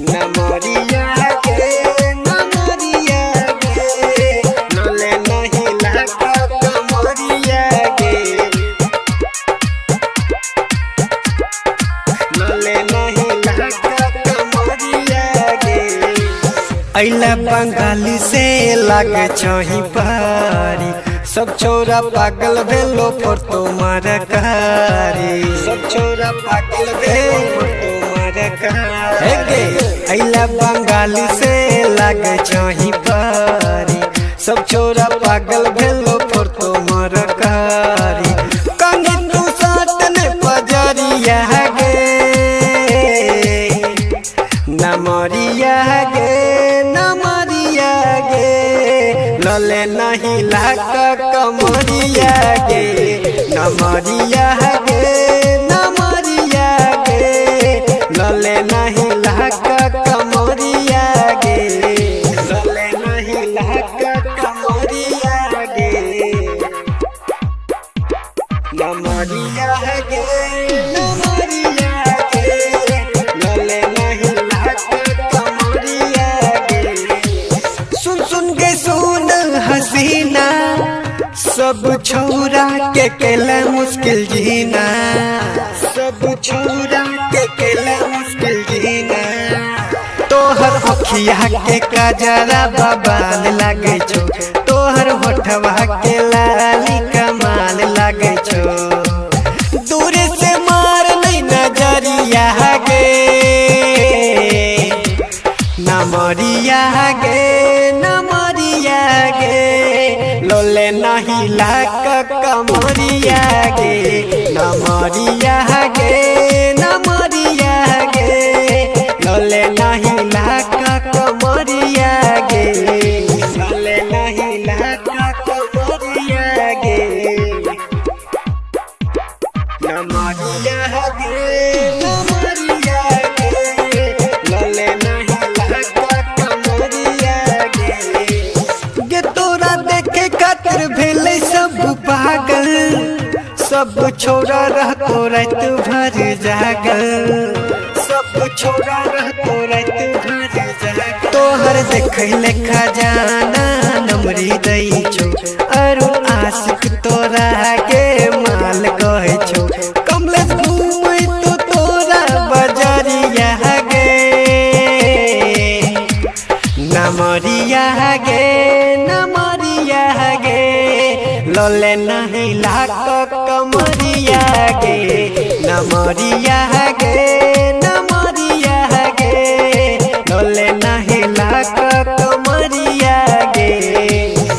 नमरिया गे नमरिया गे नले नहीं लागा कमरिया गे नले नहीं लागा कमरिया गे अइला बंगाली से लागे छही पारी सब छोरा पागल भेलो पर तुम्हार कारी सब छोरा पागल भेलो पर तुम्हार कारी अइला बंगाली से लागे छही पारी सब छोरा पागल भेलो पर तुम्हार कारी कंगी तू साटने पजरिया गे नमरिया गे नमरिया गे लले नहीं लागा कमरिया गे नमरिया गे नमरिया गे लले नहीं लागा कमरिया गे लले नहीं लागा कमरिया गे नमरिया गे नमरिया गे लले नहीं लागा कमरिया गे सुन सुन के सुन हसीना सब छोरा के केला मुश्किल जीना सब छोरा के केला मुश्किल जीना तोहर अखिया के काजरा बबाल लागे छो तोहर होठवा के लाली कमाल लागे छो दूर से मार नहीं नजरिया गे नमरिया गे नमरिया गे लोले नहीं लागा कमरिया गे नमरिया गे नमरिया गे लोले नहीं लागा कमरिया गे लोले नहीं लागा कमरिया गे नमरिया गे नमरिया गे लोले नहीं लागा कमरिया गे तोरा देखे खातिर भेले सब पागल सब छोरा रहतो रात भर जागल सब छोरा रहतो रात भर जागल तोहर देखे लेखा जाना नमरी दई छो अरुण आशिक तोरा के माल कहे छो कमलेश घूमे तो तोरा बजरिया गे नमरिया गे नमरिया गे लोले नहीं लागा कमरिया गे नमरिया गे नमरिया गे लोले नहीं लागा कमरिया गे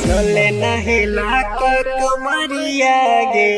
लोले नहीं लागा कमरिया गे।